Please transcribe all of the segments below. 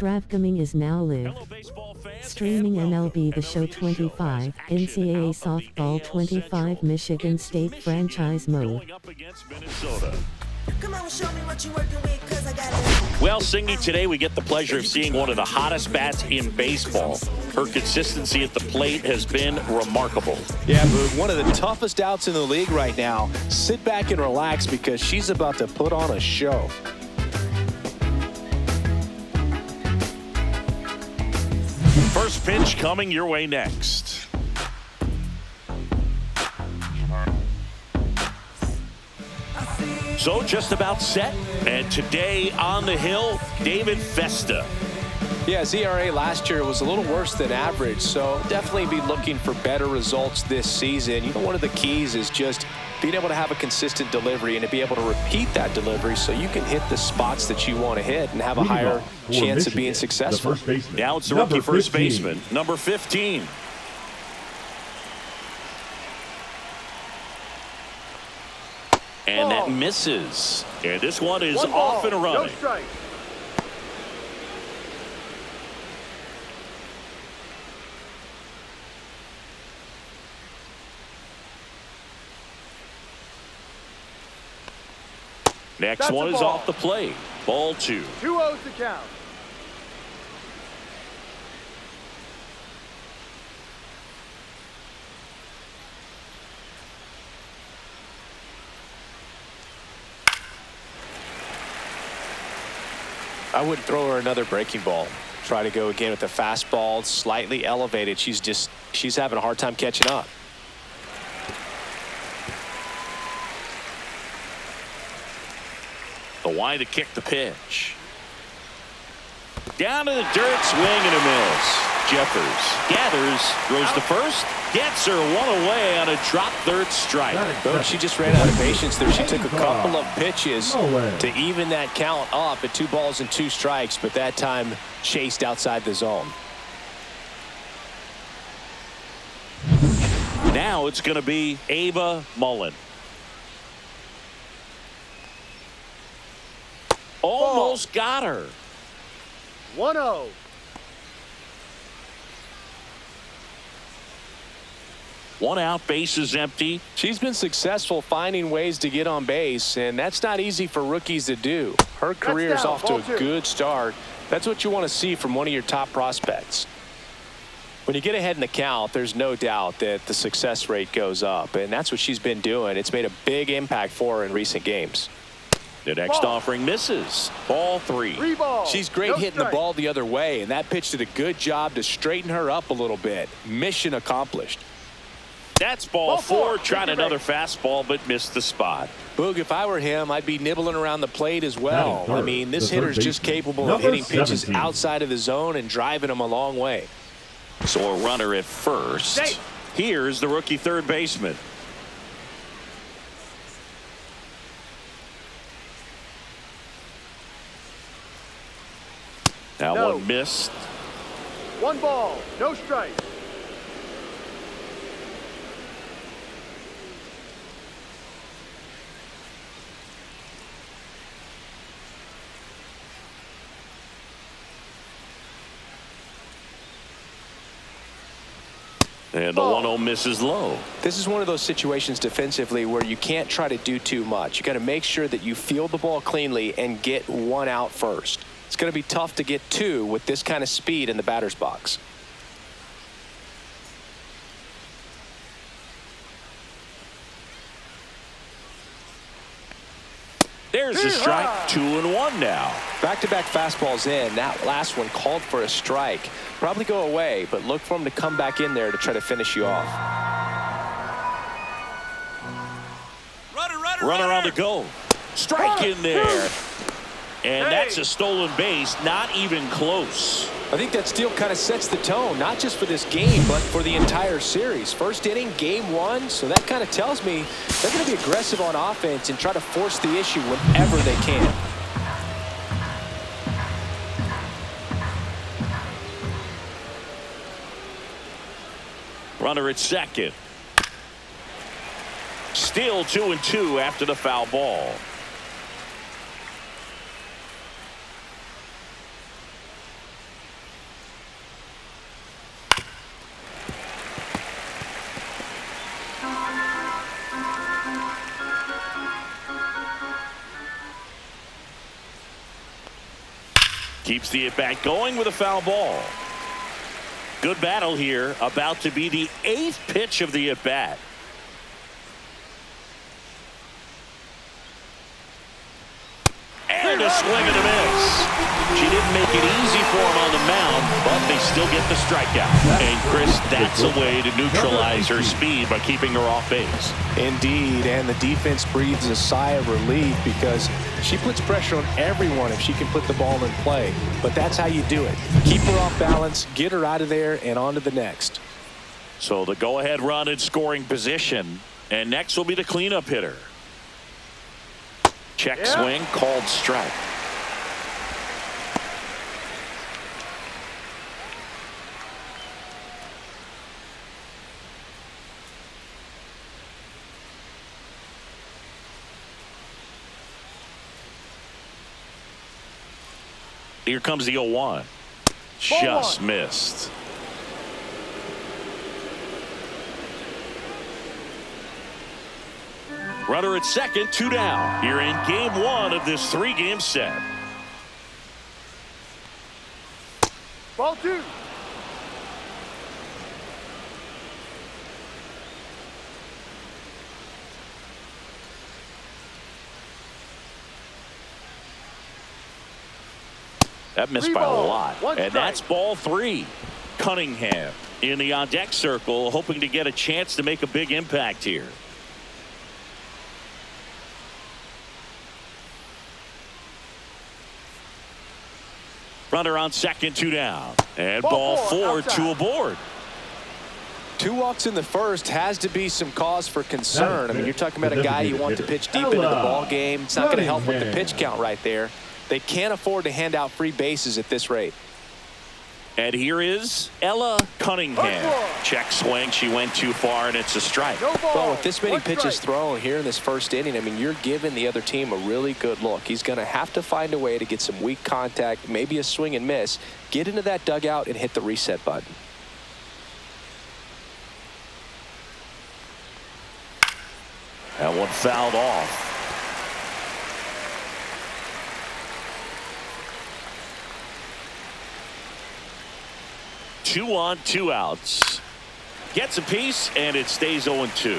DraftKings is now live. Streaming MLB The Show 25, NCAA Softball 25 Michigan State Franchise Mode. Come on, show me what you working with, 'cause I got it. Well, Singy, today we get the pleasure of seeing one of the hottest bats in baseball. Her consistency at the plate has been remarkable. Yeah, Boog, one of the toughest outs in the league right now. Sit back and relax because she's about to put on a show. First pitch coming your way next. So just about set, and today on the hill, David Festa. Yeah, his ERA last year was a little worse than average, so definitely be looking for better results this season. You know, one of the keys is just being able to have a consistent delivery and to be able to repeat that delivery so you can hit the spots that you want to hit and have a higher chance of being successful. Now it's the rookie first baseman, number 15. And that misses. And this one is off and running. No strike. Next one is off the plate. Ball 2. 2-0 to count. I wouldn't throw her another breaking ball. Try to go again with the fastball, slightly elevated. She's having a hard time catching up. The wind to kick the pitch. Down to the dirt, swing and a miss. Jeffers gathers, throws to first, gets her one away on a drop third strike. But she just ran out of patience there. She took a couple of pitches to even that count up at 2 balls and 2 strikes, but that time chased outside the zone. Now it's going to be Ava Mullen. Almost got her. 1-0. One out, base is empty. She's been successful finding ways to get on base, and that's not easy for rookies to do. Her career is off to a good start. That's what you want to see from one of your top prospects. When you get ahead in the count, there's no doubt that the success rate goes up, and that's what she's been doing. It's made a big impact for her in recent games. The next offering misses. Ball 3. 3 balls. She's great hitting the ball the other way, and that pitch did a good job to straighten her up a little bit. Mission accomplished. That's ball 4. Tried another fastball, but missed the spot. Boog, if I were him, I'd be nibbling around the plate as well. I mean, this hitter's just capable of hitting pitches outside of the zone and driving them a long way. So a runner at first. Here's the rookie third baseman. That one missed. 1 ball, no strike. And the 1-0 misses low. This is one of those situations defensively where you can't try to do too much. You got to make sure that you field the ball cleanly and get 1 out first. It's going to be tough to get 2 with this kind of speed in the batter's box. There's a strike. 2-1 now. Back-to-back fastballs in. That last one called for a strike. Probably go away, but look for him to come back in there to try to finish you off. Runner on the go. Strike in there. And that's a stolen base. Not even close. I think that steal kind of sets the tone, not just for this game, but for the entire series. First inning, game 1, so that kind of tells me they're going to be aggressive on offense and try to force the issue whenever they can. Runner at second. Still 2-2 after the foul ball. Keeps the at-bat going with a foul ball. Good battle here. About to be the 8th pitch of the at-bat. And a swing and a miss. She didn't make it easy for him on the mound, but they still get the strikeout. And Chris, that's a way to neutralize her speed by keeping her off base. Indeed, and the defense breathes a sigh of relief because she puts pressure on everyone if she can put the ball in play. But that's how you do it. Keep her off balance, get her out of there, and on to the next. So the go-ahead run in scoring position. And next will be the cleanup hitter. Check swing, called strike. Here comes the 0-1. Just missed. Runner at second, 2 down. You're in game 1 of this 3-game set. Ball 2. That missed 3 by a balls, lot. 1 And strike. that's ball 3. Cunningham in the on-deck circle, hoping to get a chance to make a big impact here. Runner on second, 2 down. And ball 4, outside. 2 aboard. 2 walks in the first has to be some cause for concern. I mean, you're talking about a guy you want to pitch deep into the ball game. It's not going to help with the pitch count right there. They can't afford to hand out free bases at this rate. And here is Ella Cunningham. Check swing. She went too far, and it's a strike. No ball. Well, with this many 1 pitches strike. thrown here in this first inning, I mean, you're giving the other team a really good look. He's going to have to find a way to get some weak contact, maybe a swing and miss, get into that dugout and hit the reset button. That one fouled off. Two on, 2 outs. Gets a piece, and it stays 0-2.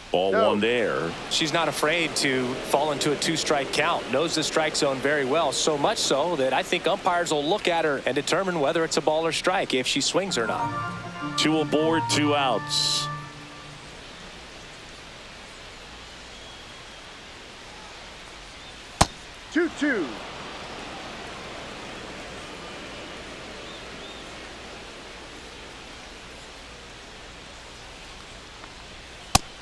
Ball 1 there. She's not afraid to fall into a 2-strike count. Knows the strike zone very well, so much so that I think umpires will look at her and determine whether it's a ball or strike if she swings or not. 2 aboard, 2 outs. Two.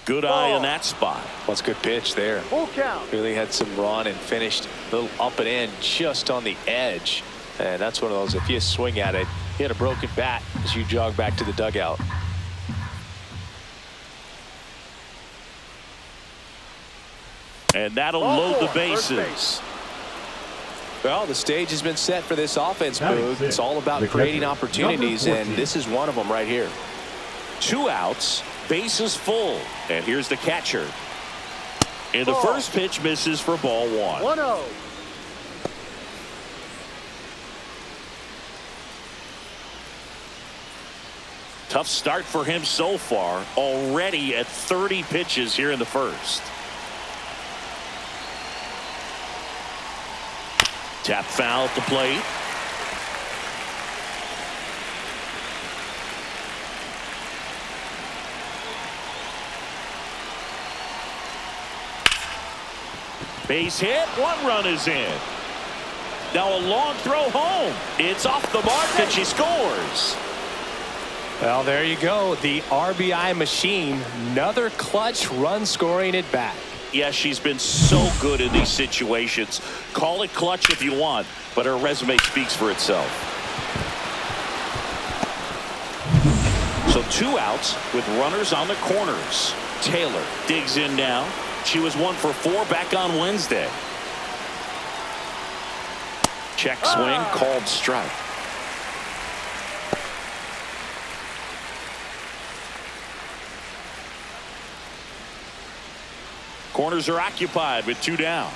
Good eye in that spot. What's a good pitch there. Full count. Really had some run and finished a little up and in just on the edge. And that's one of those, if you swing at it, you hit a broken bat as you jog back to the dugout. And that'll Ball load the 4, first bases. base. Well, the stage has been set for this offense, Boog. It's all about creating opportunities, and this is one of them right here. 2 outs, bases full. And here's the catcher. And the first pitch misses for ball 1. 1-0. Tough start for him so far, already at 30 pitches here in the first. Tap foul at the plate. Base hit, 1 run is in. Now a long throw home. It's off the mark and she scores. Well, there you go. The RBI machine. Another clutch run scoring at bat. Yeah, she's been so good in these situations. Call it clutch if you want, but her resume speaks for itself. So 2 outs with runners on the corners. Taylor digs in now. She was 1 for 4 back on Wednesday. Check swing, called strike. Corners are occupied with 2 down.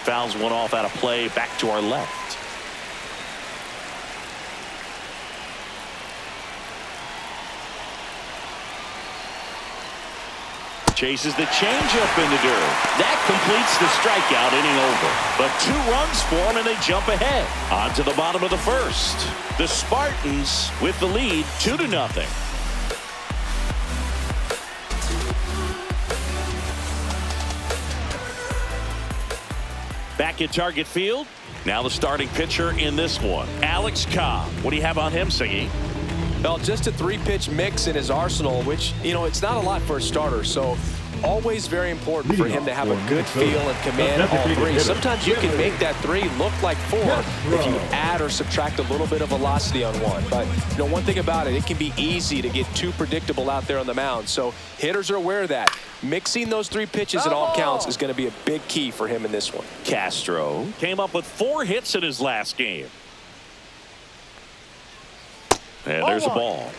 Fouls one off out of play, back to our left. Chases the changeup in the dirt. That completes the strikeout, inning over. But 2 runs for him, and they jump ahead. On to the bottom of the first. The Spartans with the lead, 2-0. Back at Target Field. Now the starting pitcher in this one, Ncaa. What do you have on him, Siggy? Well, just a 3-pitch mix in his arsenal, which, you know, it's not a lot for a starter. So always very important for him to have a good feel and command all 3. Sometimes you can make that 3 look like 4 if you add or subtract a little bit of velocity on one. But, you know, one thing about it, it can be easy to get too predictable out there on the mound. So hitters are aware of that. Mixing those 3 pitches at all counts is going to be a big key for him in this one. Castro came up with 4 hits in his last game. And there's a ball.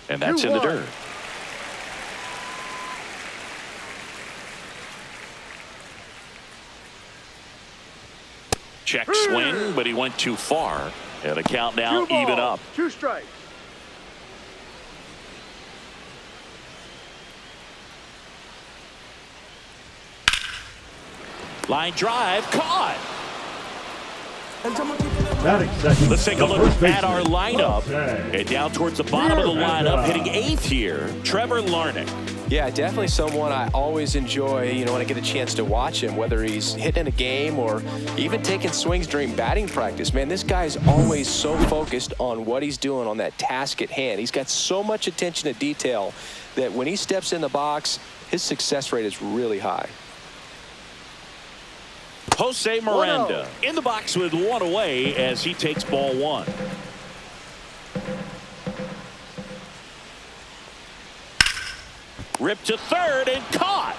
And that's in the dirt. Check swing, but he went too far. And a count now even up. 2 strikes. Line drive, caught. Let's take a look at our lineup. And down towards the bottom of the lineup, hitting 8th here, Trevor Larnach. Yeah, definitely someone I always enjoy, you know, when I get a chance to watch him, whether he's hitting a game or even taking swings during batting practice. Man, this guy is always so focused on what he's doing on that task at hand. He's got so much attention to detail that when he steps in the box, his success rate is really high. Jose Miranda in the box with 1 away as he takes ball 1. Ripped to third and caught.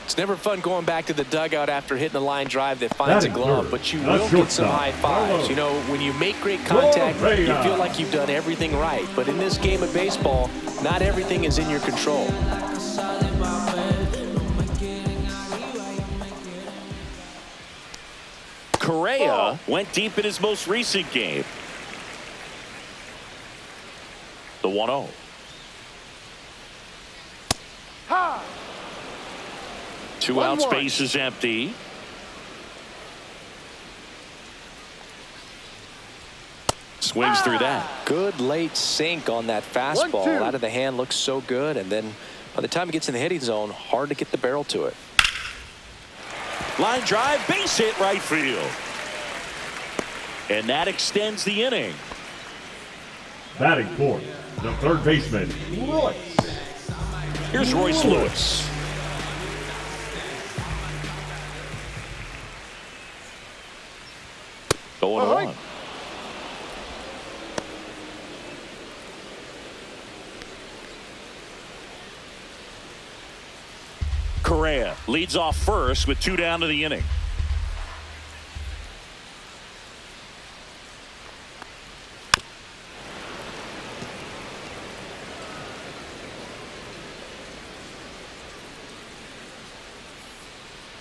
It's never fun going back to the dugout after hitting a line drive that finds a glove, but you will get some high fives. You know, when you make great contact, you feel like you've done everything right. But in this game of baseball, not everything is in your control. Correa went deep in his most recent game. The 1-0. Two out, space is empty. Swings through that. Good late sink on that fastball. Out of the hand, looks so good. And then by the time it gets in the hitting zone, hard to get the barrel to it. Line drive, base hit, right field. And that extends the inning. Batting fourth, the third baseman, Royce. Here's Royce Lewis. Going on. Correa leads off first with 2 down to the inning.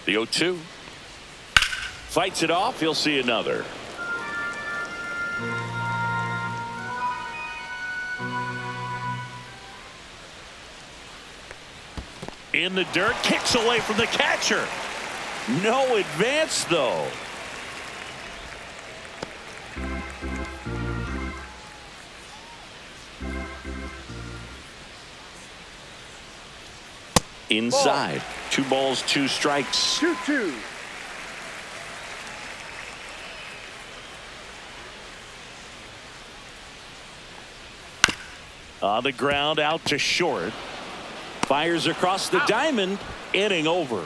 The 0-2. Fights it off. He'll see another. In the dirt, kicks away from the catcher. No advance, though. Inside. 2 balls, 2 strikes. 2-2. On the ground, out to short. Fires across the diamond. Inning over.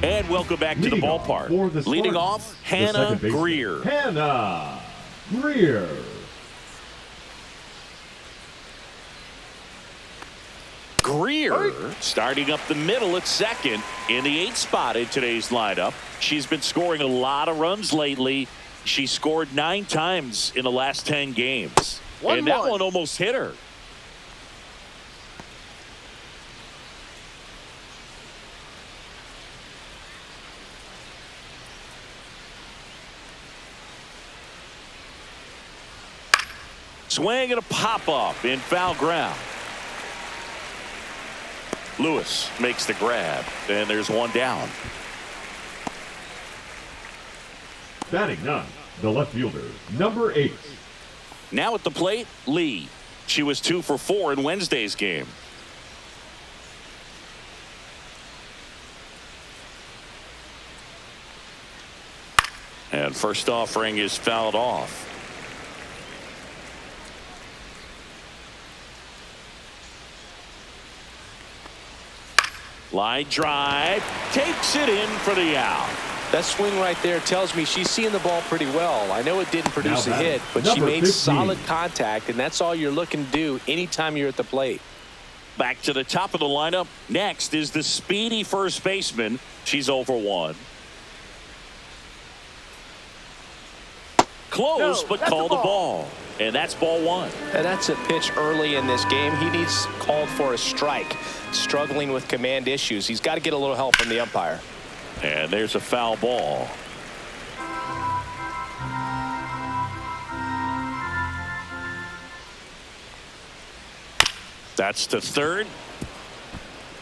And welcome back to the Leading off ballpark. for the Leading Spartans, off, the Hannah second baseman, Greer. Hannah Greer. Greer starting up the middle at second in the 8th spot in today's lineup. She's been scoring a lot of runs lately. She scored 9 times in the last 10 games. And that one almost hit her. Swing and a pop-up in foul ground. Lewis makes the grab, and there's one down. Batting 9, the left fielder, number 8. Now at the plate, Lee. She was 2 for 4 in Wednesday's game. And first offering is fouled off. Line drive, takes it in for the out. That swing right there tells me she's seeing the ball pretty well. I know it didn't produce a hit, but she made 15. solid contact, and that's all you're looking to do anytime you're at the plate. Back to the top of the lineup. Next is the speedy first baseman. She's over 1. Close, but called the ball. And that's ball 1. And that's a pitch early in this game. He needs called for a strike. Struggling with command issues. He's got to get a little help from the umpire. And there's a foul ball. That's to third.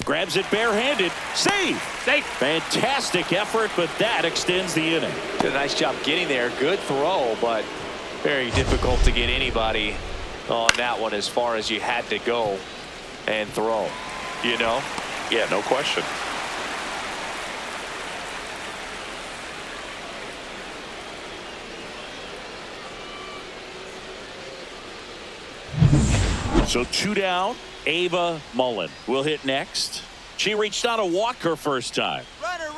Grabs it barehanded. Save. Safe. Fantastic effort, but that extends the inning. Did a nice job getting there. Good throw, but very difficult to get anybody on that one as far as you had to go and throw. You know? Yeah, no question. So 2 down. Ava Mullen will hit next. She reached out a walk her first time.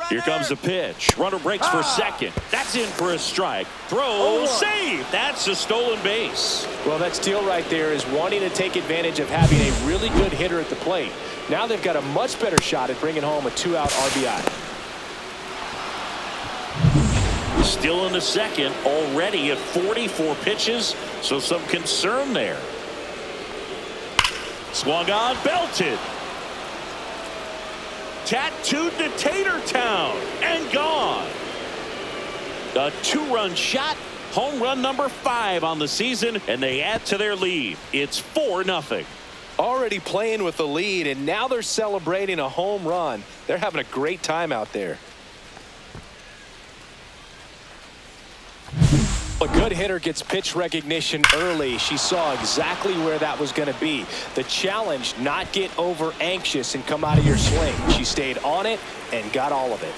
Here comes the pitch. Runner breaks for second. That's in for a strike. Throw, save. That's a stolen base. Well, that steal right there is wanting to take advantage of having a really good hitter at the plate. Now they've got a much better shot at bringing home a 2-out RBI. Still in the second, already at 44 pitches, so some concern there. Swung on, belted. Tattooed to Tatertown and gone. A 2-run shot, home run number 5 on the season, and they add to their lead. It's 4-0. Already playing with the lead, and now they're celebrating a home run. They're having a great time out there. A good hitter gets pitch recognition early. She saw exactly where that was going to be. The challenge, not get over anxious and come out of your swing. She stayed on it and got all of it.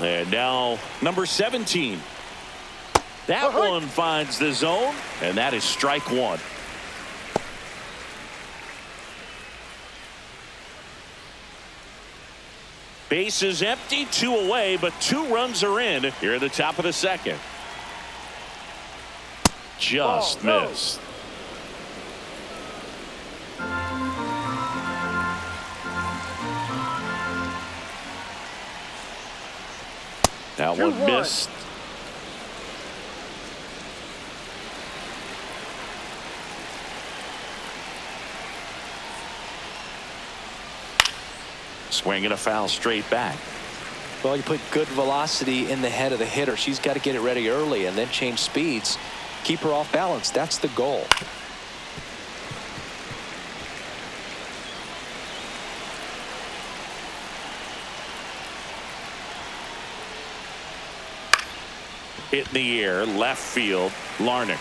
And now number 17. That one finds the zone, and that is strike 1. Base is empty, 2 away, but 2 runs are in here at the top of the second. Just missed. That one missed. Swinging a foul straight back. Well, you put good velocity in the head of the hitter. She's got to get it ready early and then change speeds. Keep her off balance. That's the goal. Hit in the air, left field, Larnick.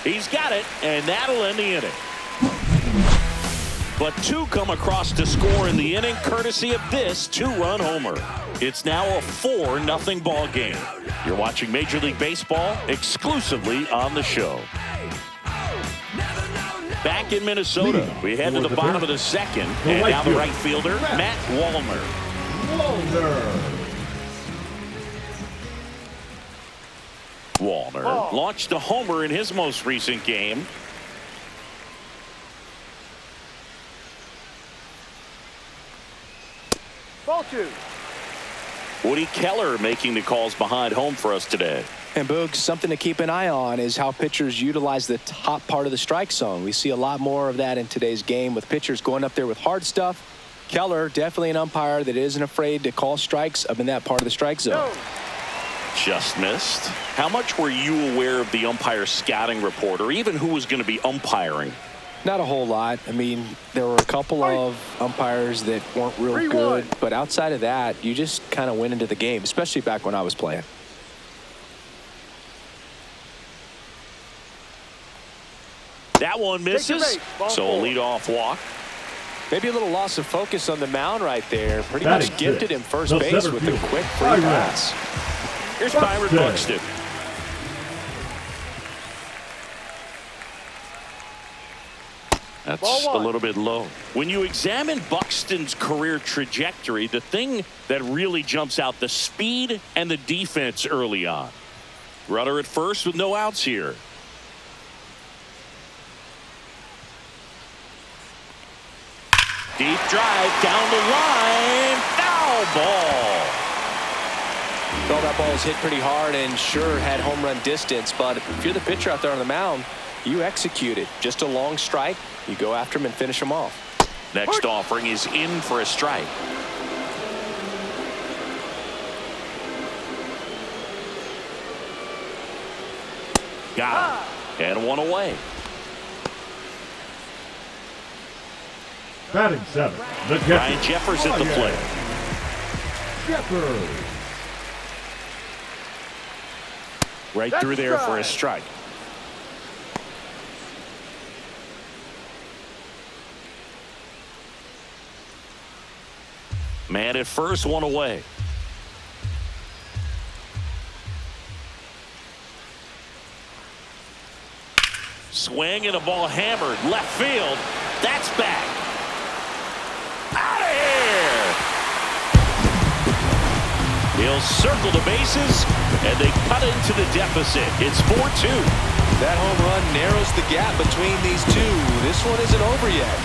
He's got it, and that'll end the inning. But 2 come across to score in the inning, courtesy of this 2-run homer. It's now a 4-0 ball game. You're watching Major League Baseball exclusively on the show. Back in Minnesota, we head to the bottom of the second, and now the right fielder, Matt Wallner. Walner launched a homer in his most recent game. Ball 2. Woody Keller making the calls behind home for us today. And Boog, something to keep an eye on is how pitchers utilize the top part of the strike zone. We see a lot more of that in today's game with pitchers going up there with hard stuff. Keller, definitely an umpire that isn't afraid to call strikes up in that part of the strike zone. No. Just missed. How much were you aware of the umpire scouting report, or even who was going to be umpiring? Not a whole lot. I mean, there were a couple of umpires that weren't real 3-1. good, but outside of that, you just kind of went into the game, especially back when I was playing. That one misses, so a leadoff walk. Maybe a little loss of focus on the mound right there. Pretty Batting much gifted sixth, him first the base center with a fielder, quick free Byron. pass. Here's Byron Buxton. That's Ball a one. little bit low. When you examine Buxton's career trajectory, the thing that really jumps out, the speed and the defense early on. Runner at first with no outs here. Deep drive down the line. Foul ball. Well, that ball was hit pretty hard and sure had home run distance, but if you're the pitcher out there on the mound, you execute it. Just a long strike. You go after him and finish him off. Next offering is in for a strike. Got it. And one away. Batting seven, the catcher. Ryan Jeffers at the plate. Jeffers. Right through there for a strike. Man at first, one away. Swing and a ball hammered left field. That's back. Out of here. He'll circle the bases, and they cut into the deficit. It's 4-2. That home run narrows the gap between these two. This one isn't over yet.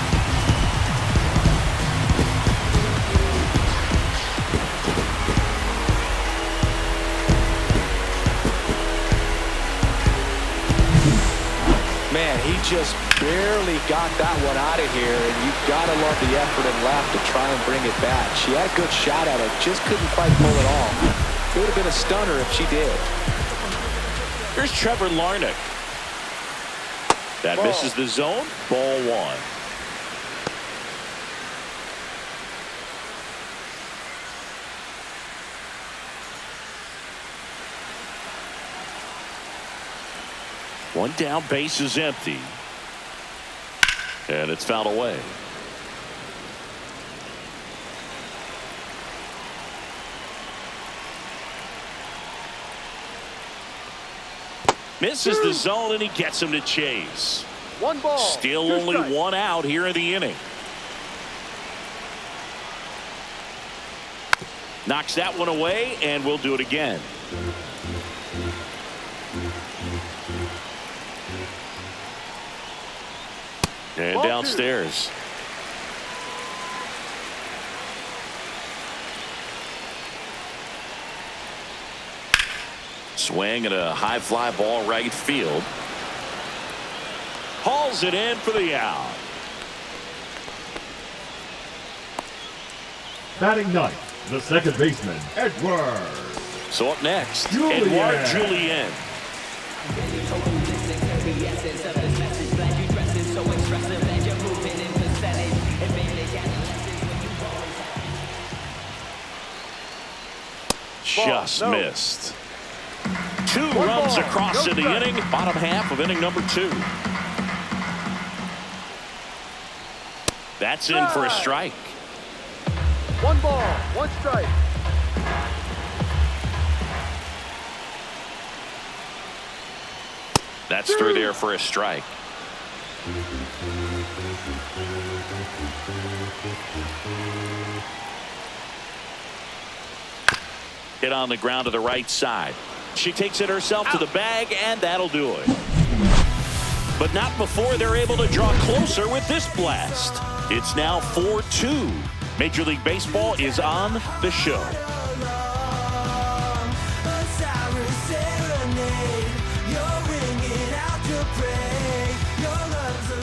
Man, he just barely got that one out of here, and you've got to love the effort and left to try and bring it back. She had a good shot at it, just couldn't quite pull it off. It would have been a stunner if she did. Here's Trevor Larnach. That misses the zone. Ball one. One down, base is empty. And it's fouled away. Misses the zone, and he gets him to chase. 1 ball. Still 2 only strikes. one out here in the inning. Knocks that one away, and we'll do it again. And Ball downstairs. Swing and a high fly ball right field. Hauls it in for the out. Batting ninth, the second baseman, Edward. So up next, Julian. Edouard Julien. Just no. missed. 2 One runs ball, across no in the strike. inning, bottom half of inning number 2. That's in for a strike. 1 ball, 1 strike. That's through there for a strike. hit on the ground to the right side. She takes it herself to the bag, and that'll do it. But not before they're able to draw closer with this blast. It's now 4-2. Major League Baseball is on the show.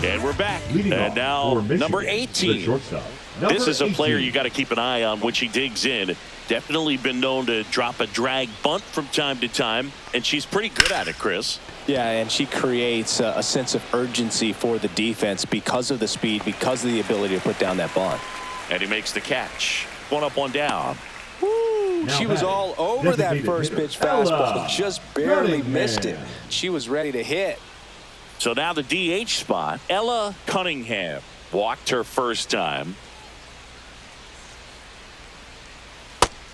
And we're back. And now number 18. This is a player you got to keep an eye on when she digs in. Definitely been known to drop a drag bunt from time to time, and she's pretty good at it, Chris. Yeah, and she creates a sense of urgency for the defense because of the speed, because of the ability to put down that bunt. And he makes the catch. One up, one down. Woo! She was all over that first pitch fastball. Just barely missed it. She was ready to hit. So now the DH spot. Ella Cunningham walked her first time.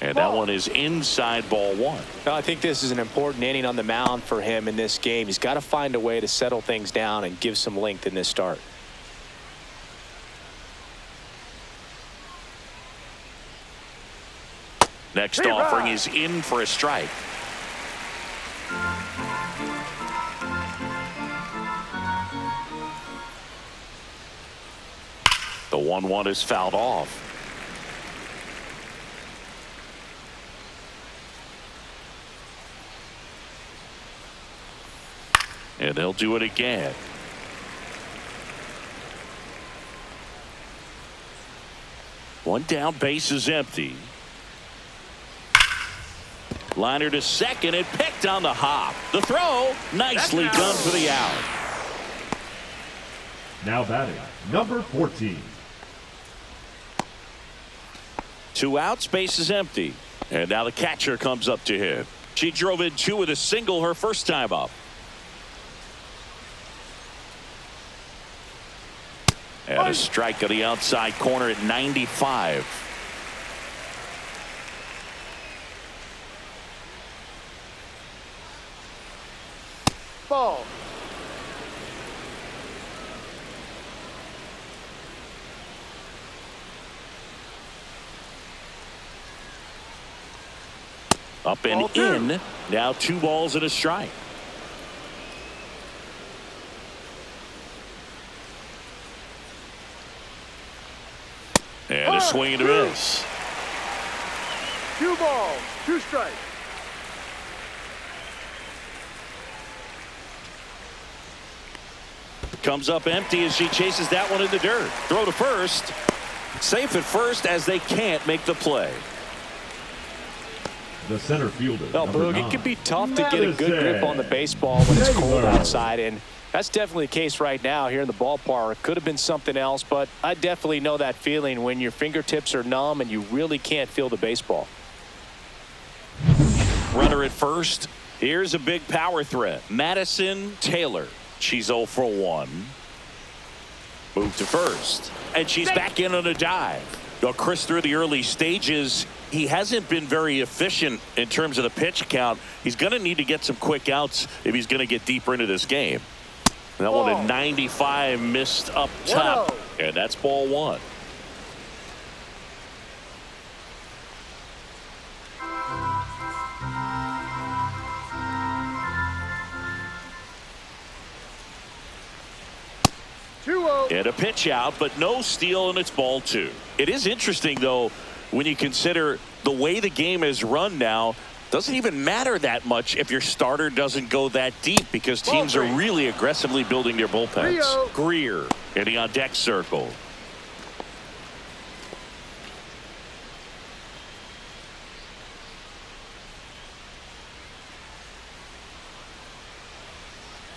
And that one is inside ball one. I think this is an important inning on the mound for him in this game. He's got to find a way to settle things down and give some length in this start. Next offering is in for a strike. The 1-1 is fouled off. And they'll do it again. One down, base is empty. Liner to second and picked on the hop. The throw, nicely done for the out. Now batting, number 14. 2 outs, base is empty. And now the catcher comes up to hit. She drove in 2 with a single her first time up. And a strike on the outside corner at 95. Ball. Up and in. Now 2 balls and a strike. And a swing and a miss. 2 balls, 2 strikes. Comes up empty as she chases that one in the dirt. Throw to first. Safe at first as they can't make the play. The center fielder. Well, Boog, it can be tough to get a good grip on the baseball when it's cold outside, and that's definitely the case right now here in the ballpark. Could have been something else, but I definitely know that feeling when your fingertips are numb and you really can't feel the baseball. Runner at first. Here's a big power threat. Madison Taylor. She's 0 for 1. Move to first. And she's back in on a dive. Well, Chris, through the early stages, he hasn't been very efficient in terms of the pitch count. He's going to need to get some quick outs if he's going to get deeper into this game. That one at 95 missed up top. And that's ball 1. And a pitch out, but no steal, and it's ball 2. It is interesting, though, when you consider the way the game is run now. Doesn't even matter that much if your starter doesn't go that deep because teams are really aggressively building their bullpens. Greer in the on deck circle.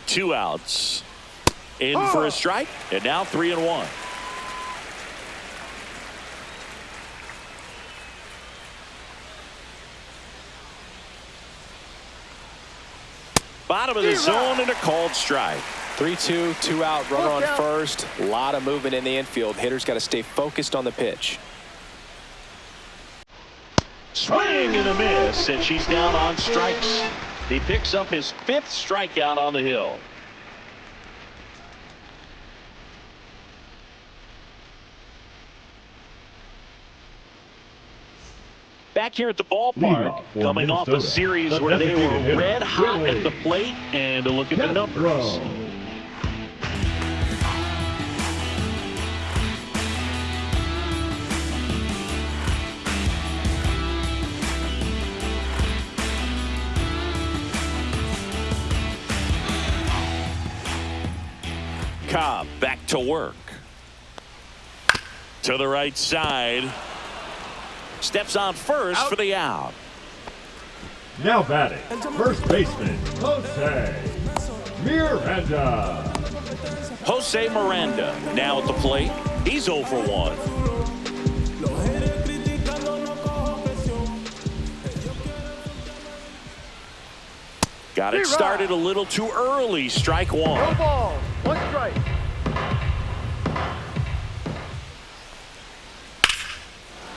Two outs. In for a strike, and now 3-1. Bottom of the zone and a called strike. 3-2, 2 out, runner on first. A lot of movement in the infield. Hitters got to stay focused on the pitch. Swing and a miss, and she's down on strikes. He picks up his 5th strikeout on the hill. Back here at the ballpark, coming off a series where they were red hot at the plate, and a look at the numbers. Ncaa back to work. To the right side. Steps on first for the out. Now batting, first baseman, Jose Miranda. Jose Miranda now at the plate. He's 0 for 1. Got it started a little too early. Strike one. No ball. 1 strike.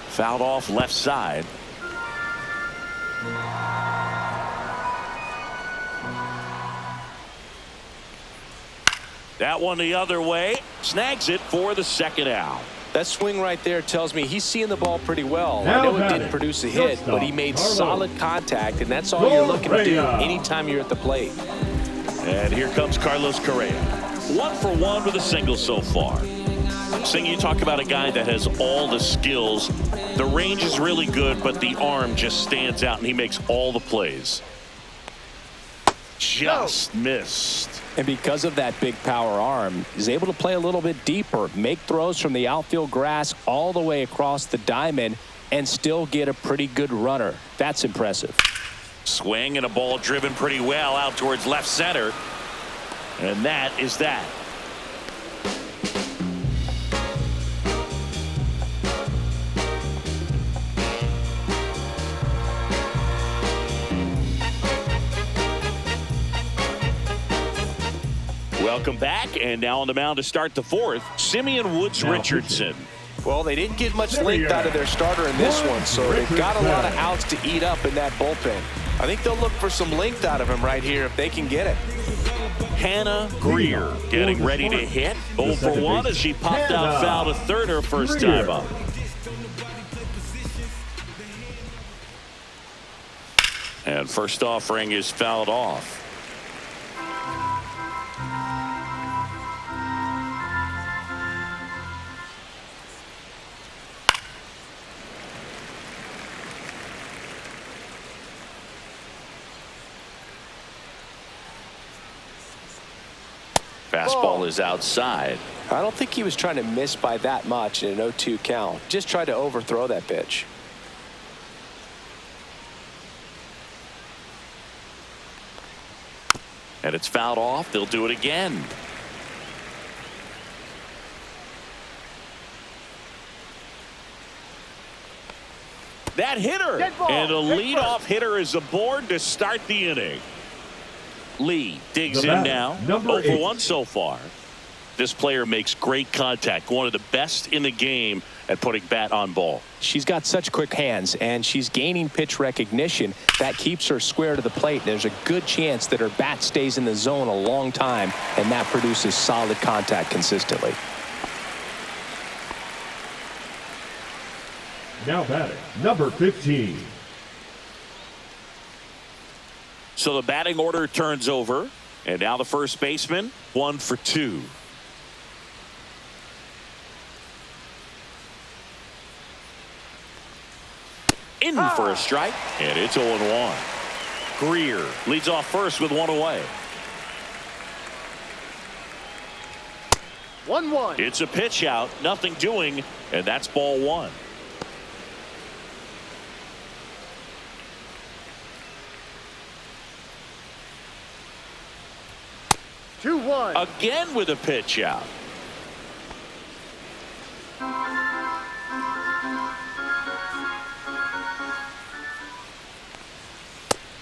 Fouled off left side. That one the other way. Snags it for the second out. That swing right there tells me he's seeing the ball pretty well. Now I know it batting, didn't produce a hit, but he made solid contact, and that's all you're looking to do anytime you're at the plate. And here comes Carlos Correa. 1 for 1 with a single so far. Sing, you talk about a guy that has all the skills. The range is really good, but the arm just stands out, and he makes all the plays. Just missed. And because of that big power arm, he's able to play a little bit deeper, make throws from the outfield grass all the way across the diamond, and still get a pretty good runner. That's impressive. Swing and a ball driven pretty well out towards left center. And that is that. Welcome back, and now on the mound to start the fourth, Simeon Woods Richardson. Well, they didn't get much length out of their starter in this one, so they've got a lot of outs to eat up in that bullpen. I think they'll look for some length out of him right here if they can get it. Hannah Greer getting ready to hit. 0 for 1 as she popped out foul to third her first time up. And first offering is fouled off. Fastball is outside. I don't think he was trying to miss by that much in an 0-2 count. Just tried to overthrow that pitch. And it's fouled off. They'll do it again. That hitter. And a leadoff hitter is aboard to start the inning. Lee digs in now. 0 for 1 so far. This player makes great contact. One of the best in the game at putting bat on ball. She's got such quick hands, and she's gaining pitch recognition. That keeps her square to the plate. There's a good chance that her bat stays in the zone a long time, and that produces solid contact consistently. Now batting, number 15. So the batting order turns over, and now the first baseman, 1 for 2. In for a strike, and it's 0-1. Greer leads off first with 1 away. 1-1. It's a pitch out, nothing doing, and that's ball 1. Again with a pitch out.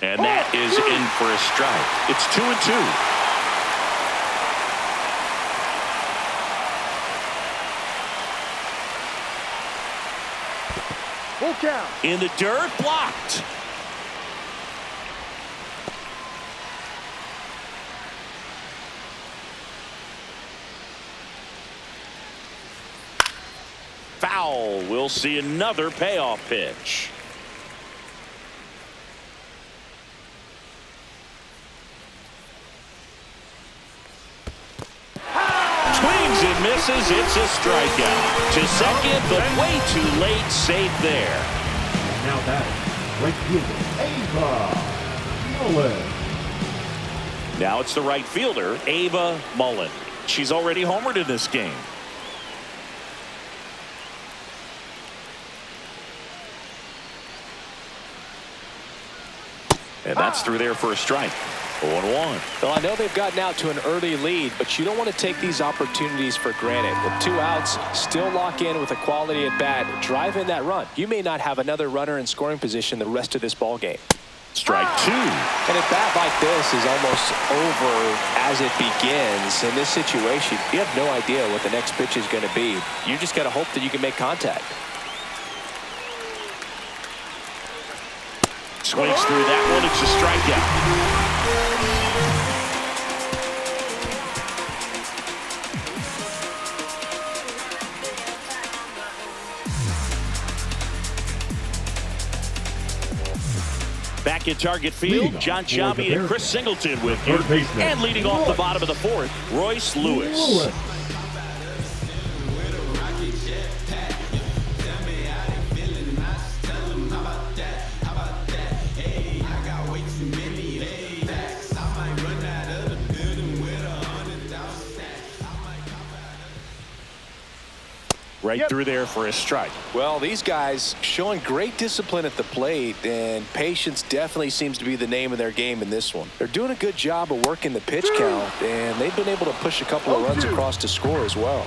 And that is in for a strike. It's 2-2. Full count. In the dirt, blocked. Foul. We'll see another payoff pitch. misses. It's a strikeout. To second, but way too late. Safe there. Now batting, right fielder, Ava Mullen. Now it's the right fielder, Ava Mullen. She's already homered in this game. And that's through there for a strike. 0-1. Well, I know they've gotten out to an early lead, but you don't want to take these opportunities for granted. With 2 outs, still lock in with a quality at bat, drive in that run. You may not have another runner in scoring position the rest of this ball game. Strike 2. And a bat like this is almost over as it begins. In this situation, you have no idea what the next pitch is going to be. You just got to hope that you can make contact. Swings through that one. It's a strikeout. Back in target field, Ncaa and Chris Singleton with you. And leading off the bottom of the 4th, Royce Lewis. Right through there for a strike. Well, these guys showing great discipline at the plate, and patience definitely seems to be the name of their game in this one. They're doing a good job of working the pitch count, and they've been able to push a couple of runs across to score as well.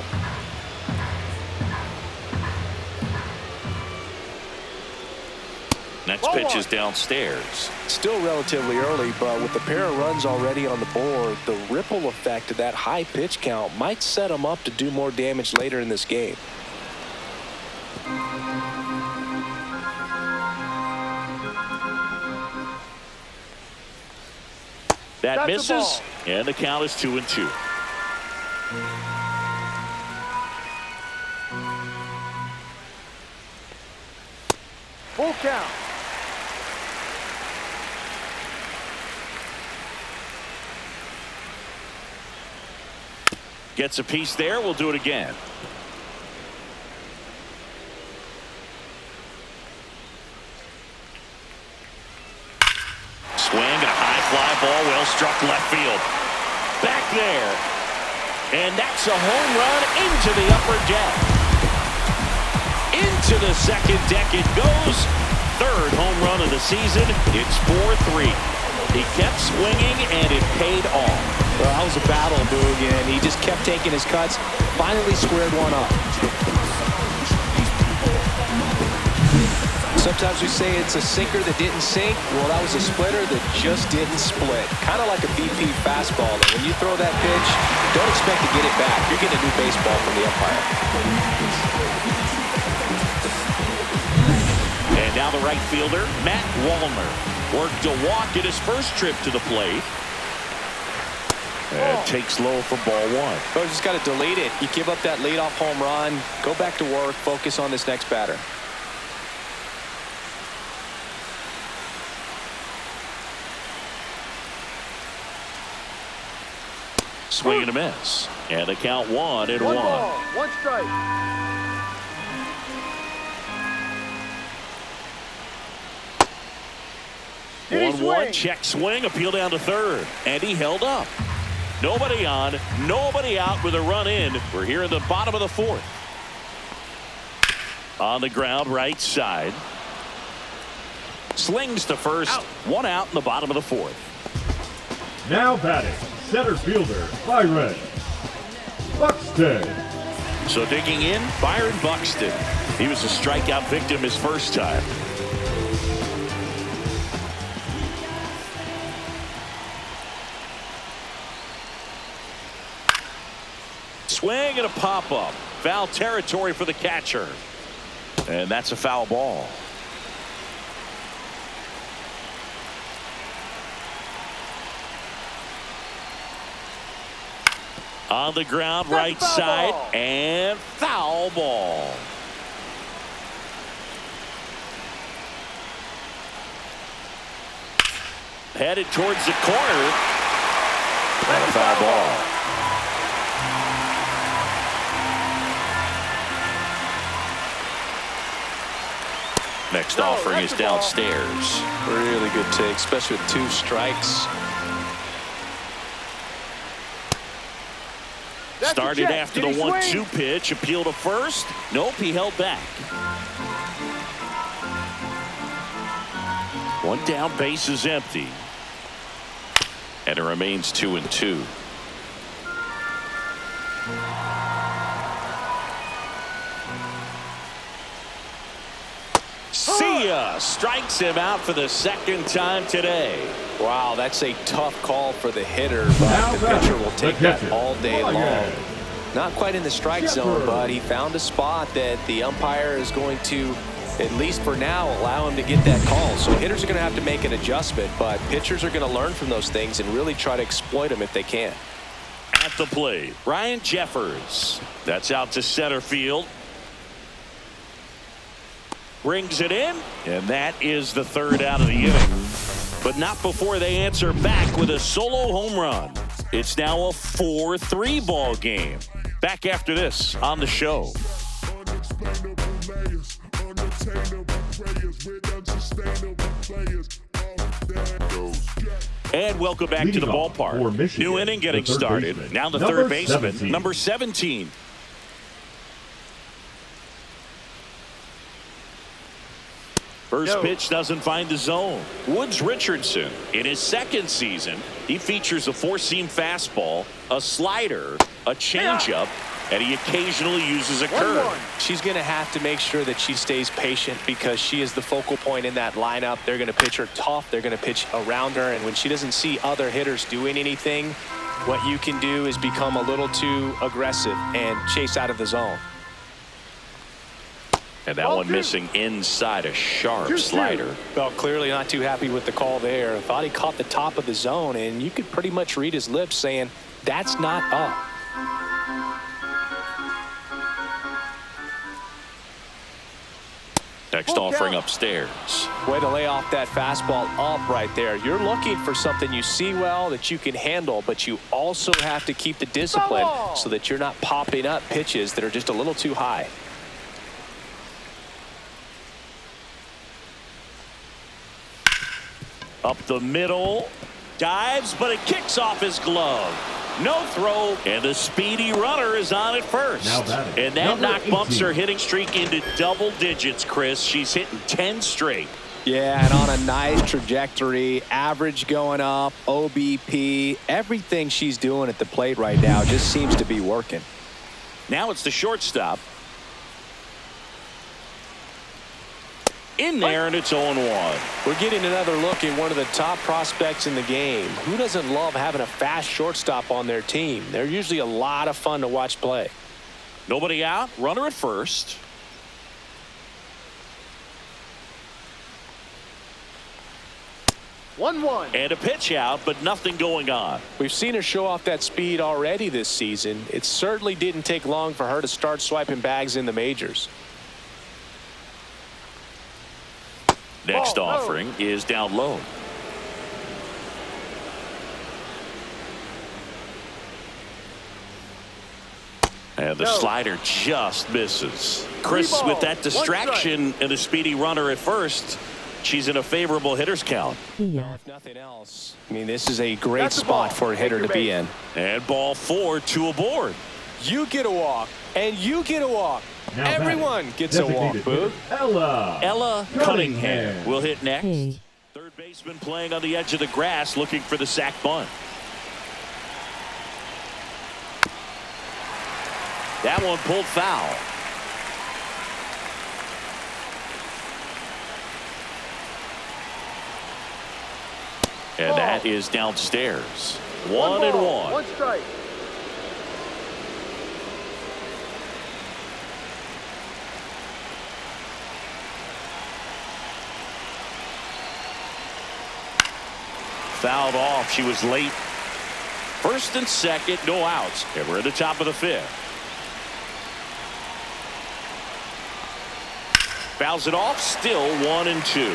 Next pitch is downstairs. Still relatively early, but with the pair of runs already on the board, the ripple effect of that high pitch count might set them up to do more damage later in this game. That misses, and the count is 2-2. Full count. Gets a piece there. We'll do it again. Swing and a high fly ball, well struck left field. Back there. And that's a home run into the upper deck. Into the second deck it goes. 3rd home run of the season. It's 4-3. He kept swinging and it paid off. Well, that was a battle, Boog, and he just kept taking his cuts. Finally squared one up. Sometimes we say it's a sinker that didn't sink. Well, that was a splitter that just didn't split. Kind of like a BP fastball. And when you throw that pitch, don't expect to get it back. You're getting a new baseball from the umpire. And now the right fielder, Matt Wallner, worked a walk at his first trip to the plate. And takes low for ball 1. But just got to delete it. You give up that leadoff home run. Go back to work. Focus on this next batter. Swing and a miss. And the count 1-1. 1 ball, 1 strike. Did he 1-1, swing? check swing, appeal down to 3rd. And he held up. Nobody on, nobody out with a run in. We're here in the bottom of the 4th. On the ground, right side. Slings to first. 1 out in the bottom of the 4th. Now batting, center fielder, Byron Buxton. So digging in, Byron Buxton. He was a strikeout victim his first time. Swing and a pop-up. Foul territory for the catcher. And that's a foul ball. On the ground, right side, and foul ball. Headed towards the corner. And a foul ball. Next offering is downstairs. Really good take, especially with 2 strikes. Started after the 1-2 pitch. Appeal to first. Nope, he held back. One down, base is empty. And it remains 2-2. See ya! Strikes him out for the second time today. Wow, that's a tough call for the hitter, but the pitcher will take that all day long. Not quite in the strike zone, but he found a spot that the umpire is going to, at least for now, allow him to get that call. So hitters are going to have to make an adjustment, but pitchers are going to learn from those things and really try to exploit them if they can. At the plate, Ryan Jeffers. That's out to center field. Brings it in, and that is the 3rd out of the inning. But not before they answer back with a solo home run. It's now a 4-3 ball game. Back after this on the show. And welcome back to the ballpark. New inning getting started. Now the third baseman, number 17. First pitch doesn't find the zone. Woods Richardson, in his 2nd season, he features a 4-seam fastball, a slider, a changeup, and he occasionally uses a curve. She's going to have to make sure that she stays patient because she is the focal point in that lineup. They're going to pitch her tough. They're going to pitch around her. And when she doesn't see other hitters doing anything, what you can do is become a little too aggressive and chase out of the zone. And that one missing inside, a sharp slider. Well, clearly not too happy with the call there. Thought he caught the top of the zone, and you could pretty much read his lips saying, that's not up. Next offering upstairs. Way to lay off that fastball up right there. You're looking for something you see well that you can handle, but you also have to keep the discipline so that you're not popping up pitches that are just a little too high. Up the middle, dives, but it kicks off his glove. No throw, and the speedy runner is on at first. And that knock bumps her hitting streak into double digits, Chris. She's hitting 10 straight. Yeah, and on a nice trajectory, average going up, OBP, everything she's doing at the plate right now just seems to be working. Now it's the shortstop. In there, and it's 0-1. We're getting another look at one of the top prospects in the game. Who doesn't love having a fast shortstop on their team? They're usually a lot of fun to watch play. Nobody out, runner at first. And a pitch out, but nothing going on. We've seen her show off that speed already this season. It certainly didn't take long for her to start swiping bags in the majors. Next offering is down low. And the slider just misses. Chris, with that distraction and a speedy runner at first, she's in a favorable hitter's count. Yeah. If nothing else, I mean, this is a great spot for a hitter to be in. And ball 4, 2 aboard. You get a walk, and you get a walk. Now everyone gets a walk, Boo. Ella Cunningham will hit next. Hey. Third baseman playing on the edge of the grass looking for the sac bunt. That one pulled foul. And that is downstairs. 1-1. One strike. Fouled off. She was late. First and second, no outs. And we're at the top of the 5th. Fouls it off. Still 1-2.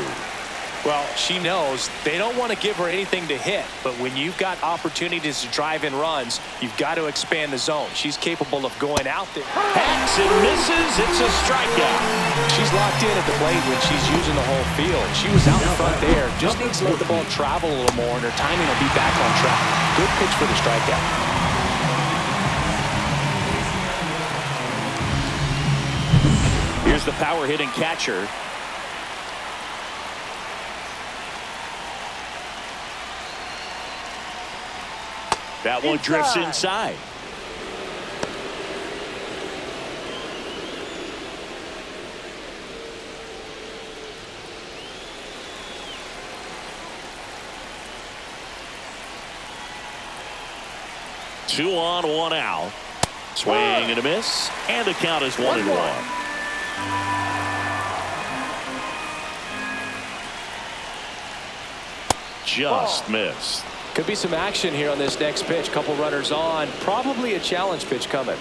Well, she knows they don't want to give her anything to hit, but when you've got opportunities to drive in runs, you've got to expand the zone. She's capable of going out there. Hacks and misses. It's a strikeout. She's locked in at the plate when she's using the whole field. She was out in front there. Just needs to let the ball travel a little more, and her timing will be back on track. Good pitch for the strikeout. Here's the power hitting catcher. That one drifts inside. Two on, one out. Swing and a miss, and the count is 1-1. Just missed. Could be some action here on this next pitch. Couple runners on. Probably a challenge pitch coming.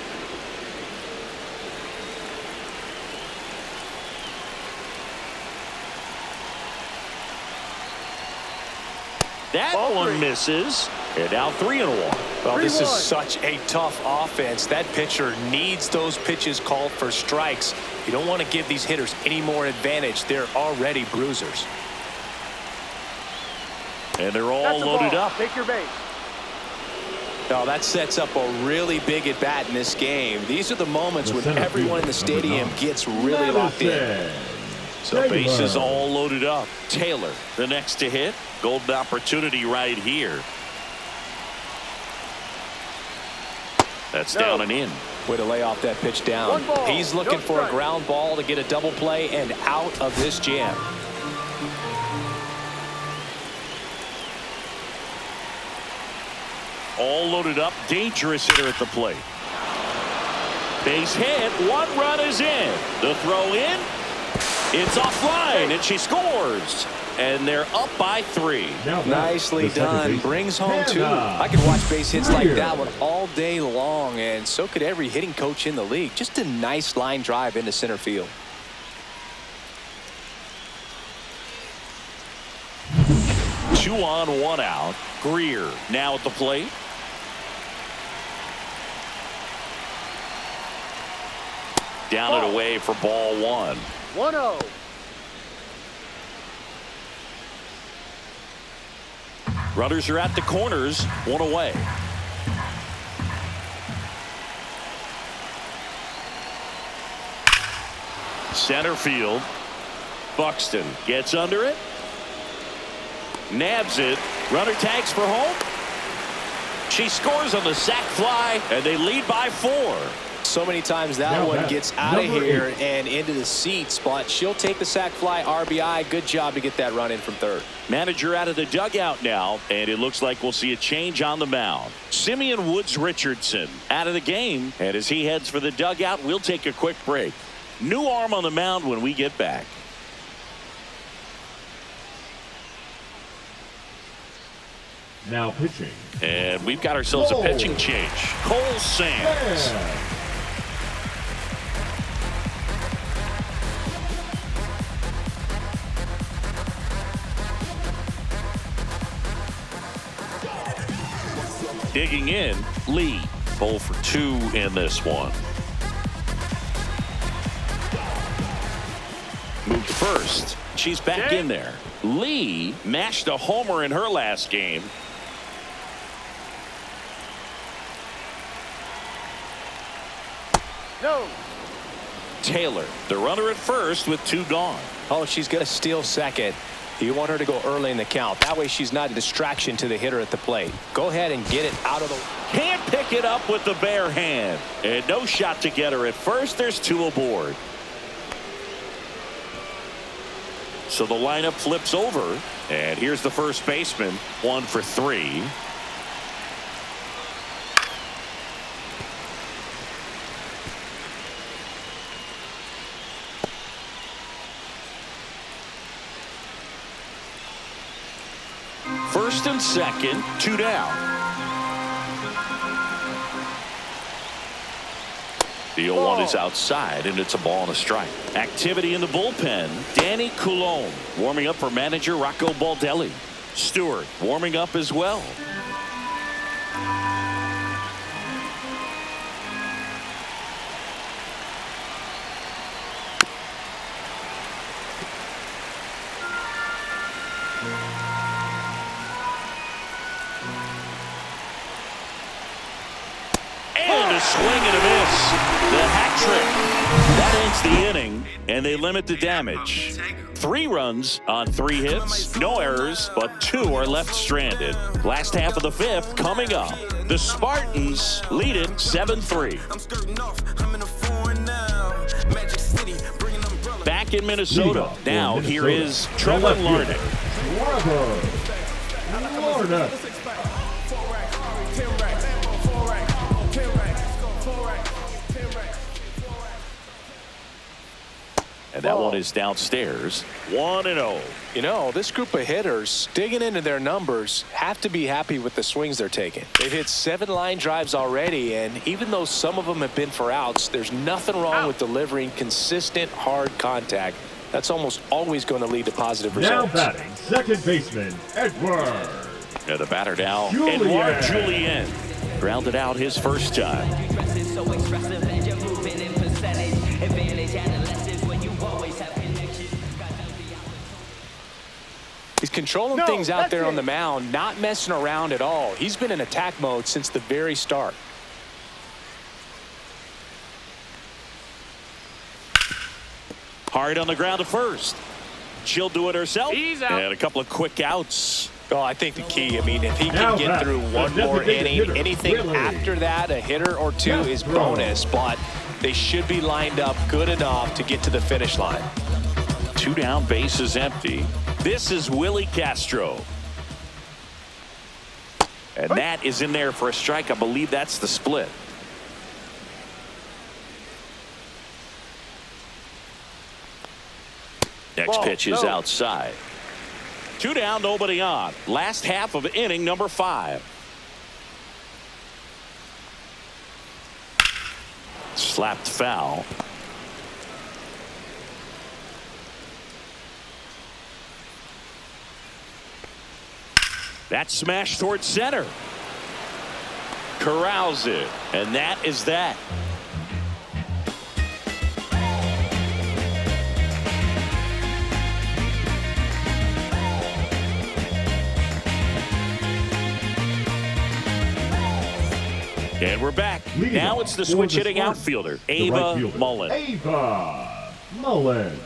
That one misses. And now 3-1. Well, this is such a tough offense. That pitcher needs those pitches called for strikes. You don't want to give these hitters any more advantage. They're already bruisers. And they're all loaded up. Take your base. Now that sets up a really big at bat in this game. These are the moments when everyone in the stadium gets really locked in. So bases all loaded up. Taylor, the next to hit. Golden opportunity right here. That's down and in. Way to lay off that pitch down. He's looking for a ground ball to get a double play and out of this jam. All loaded up. Dangerous hitter at the plate. Base hit. One run is in. The throw in. It's offline, and she scores. And they're up by 3. Nicely done. Brings home 2. I could watch base hits like that one all day long, and so could every hitting coach in the league. Just a nice line drive into center field. Two on, one out. Greer now at the plate. Down and away for ball 1. 1-0. Runners are at the corners. One away. Center field. Buxton gets under it. Nabs it. Runner tags for home. She scores on the sac fly, and they lead by 4. So many times that one gets out of here and into the seats, but she'll take the sac fly RBI. Good job to get that run in from third. Manager out of the dugout now, and it looks like we'll see a change on the mound. Simeon Woods Richardson out of the game, and as he heads for the dugout, we'll take a quick break. New arm on the mound when we get back. Now pitching. And we've got ourselves a pitching change. Cole Sands. Digging in, Lee. 0 for 2 in this one. Moved to first. She's back in there. Lee mashed a homer in her last game. No. Taylor, the runner at first with 2 gone. Oh, she's going to steal second. You want her to go early in the count. That way she's not a distraction to the hitter at the plate. Go ahead and get it out of the... Can't pick it up with the bare hand. And no shot to get her at first. There's 2 aboard. So the lineup flips over. And here's the first baseman. 1 for 3. First and second, 2 down. The 0-1 is outside, and it's a ball and a strike. Activity in the bullpen. Danny Coulombe warming up for manager Rocco Baldelli. Stewart warming up as well. And a swing and a miss. The hat trick. That ends the inning, and they limit the damage. 3 runs on 3 hits, no errors, but 2 are left stranded. Last half of the 5th coming up. The Spartans lead it 7-3. Back in Minnesota. Now here is Trevor Larnach. And that one is downstairs. 1-0. You know, this group of hitters digging into their numbers have to be happy with the swings they're taking. They've hit 7 line drives already, and even though some of them have been for outs, there's nothing wrong with delivering consistent, hard contact. That's almost always going to lead to positive results. Now batting, second baseman, Edward. And the batter now, Edouard Julien. Grounded out his first time. He's controlling things out there on the mound, not messing around at all. He's been in attack mode since the very start. Hard on the ground to first. She'll do it herself. And a couple of quick outs. Oh, I think the key, I mean, if he can get through one more inning, anything after that, a hitter or 2 is bonus, but they should be lined up good enough to get to the finish line. 2 down, bases empty. This is Willie Castro. And that is in there for a strike. I believe that's the split. Next pitch is outside. 2 down, nobody on. Last half of inning number 5. Slapped foul. That smash towards center. Corrals it. And that is that. And we're back. Now it's the switch hitting outfielder, Ava Mullen. Ava Mullen.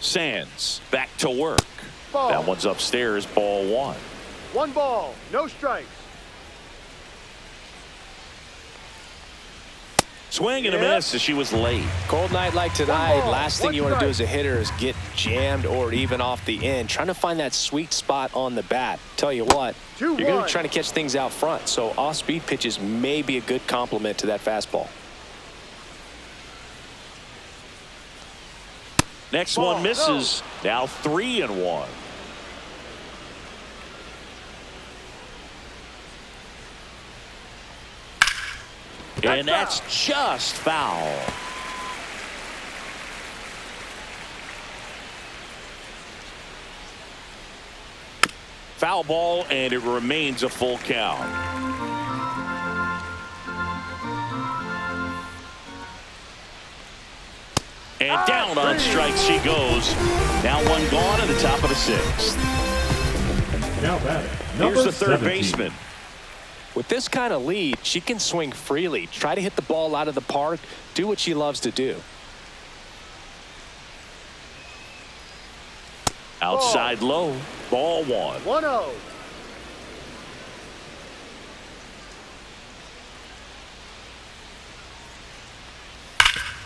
Sands back to work. Ball. That one's upstairs, ball 1. 1 ball, no strikes. Swing and a miss as she was late. Cold night like tonight, last thing you want to do as a hitter is get jammed or even off the end. Trying to find that sweet spot on the bat. Tell you what, you're going to be trying to catch things out front, so off-speed pitches may be a good complement to that fastball. Next one misses. Now 3-1. And that's just foul. Foul ball, and it remains a full count. And down on strikes she goes. Now 1 gone at the top of the 6th. Now batting, Here's the third 17. baseman. With this kind of lead, she can swing freely, try to hit the ball out of the park, do what she loves to do. Outside low, ball 1. 1-0.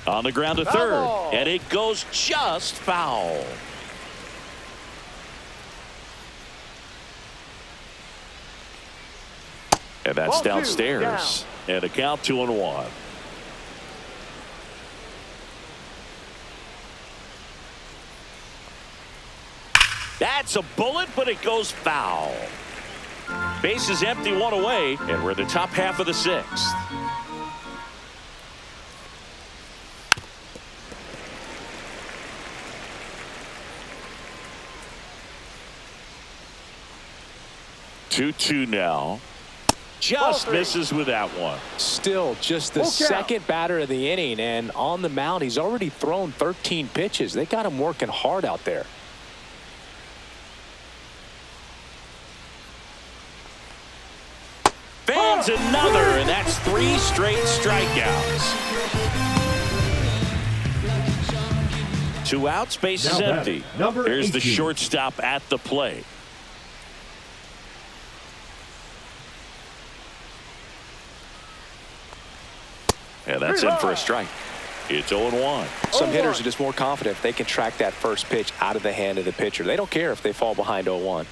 On the ground to third, and it goes just foul. And that's Ball 2, downstairs. And a count 2-1. That's a bullet, but it goes foul. Base is empty, 1 away, and we're in the top half of the 6th. 2-2 now. Just misses with that one. Still just the second batter of the inning, and on the mound he's already thrown 13 pitches. They got him working hard out there. Fans another, and that's 3 straight strikeouts. 2 outs, base is empty. Here's the shortstop at the plate. And that's in for a strike. It's 0-1. Some hitters are just more confident if they can track that first pitch out of the hand of the pitcher. They don't care if they fall behind 0-1.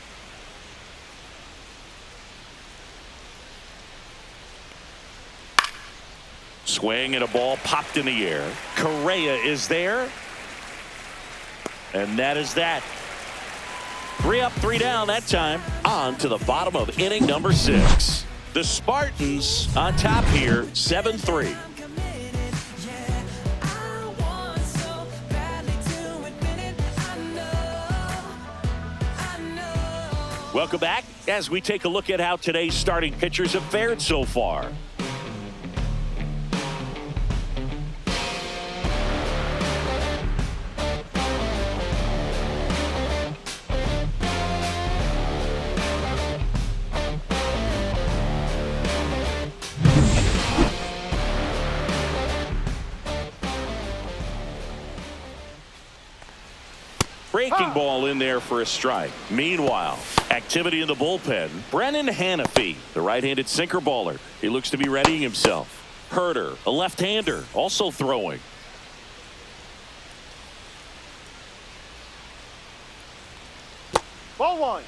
Swing and a ball popped in the air. Correa is there. And that is that. 3 up, 3 down that time. On to the bottom of inning number 6. The Spartans on top here, 7-3. Welcome back as we take a look at how today's starting pitchers have fared so far. Breaking ball in there for a strike. Meanwhile, activity in the bullpen. Brennan Hanafy, the right-handed sinker baller. He looks to be readying himself. Herder, a left-hander, also throwing. Ball 1.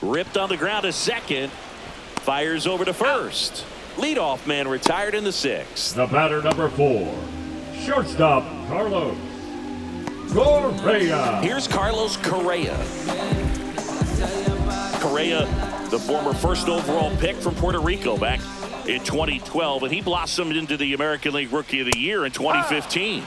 Ripped on the ground to second. Fires over to first. Leadoff man retired in the 6th. The batter number 4, shortstop Carlos Correa. Here's Carlos Correa. Correa, the former first overall pick from Puerto Rico back in 2012, and he blossomed into the American League Rookie of the Year in 2015.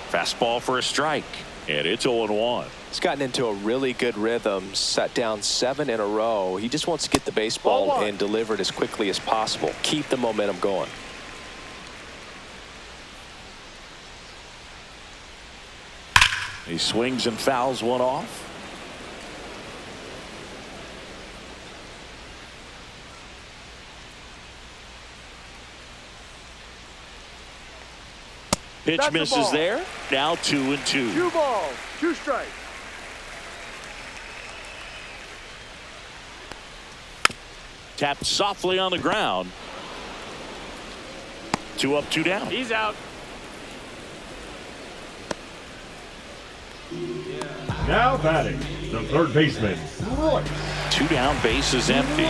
Fastball for a strike, and it's 0-1. He's gotten into a really good rhythm, set down 7 in a row. He just wants to get the baseball and deliver it as quickly as possible. Keep the momentum going. He swings and fouls one off. Pitch misses there. Now 2-2. 2 balls, 2 strikes. Tapped softly on the ground. 2 up, 2 down. He's out. Now batting, the third baseman, Royce. 2 down, base is empty.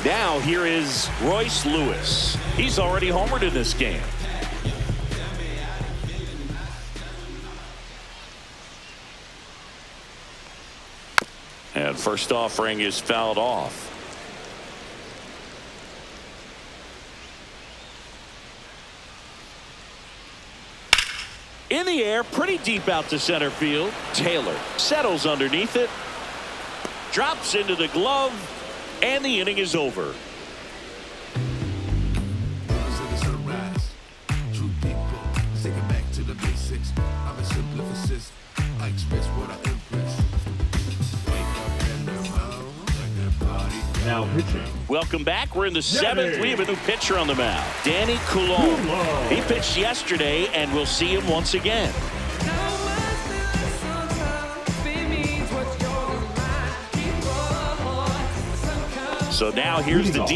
Now here is Royce Lewis. He's already homered in this game. And first offering is fouled off. In the air, pretty deep out to center field. Taylor settles underneath it. Drops into the glove. And the inning is over. Now pitching. Welcome back. We're in the 7th. We have a new pitcher on the mound. Danny Coulomb. He pitched yesterday, and we'll see him once again. So now here's the D.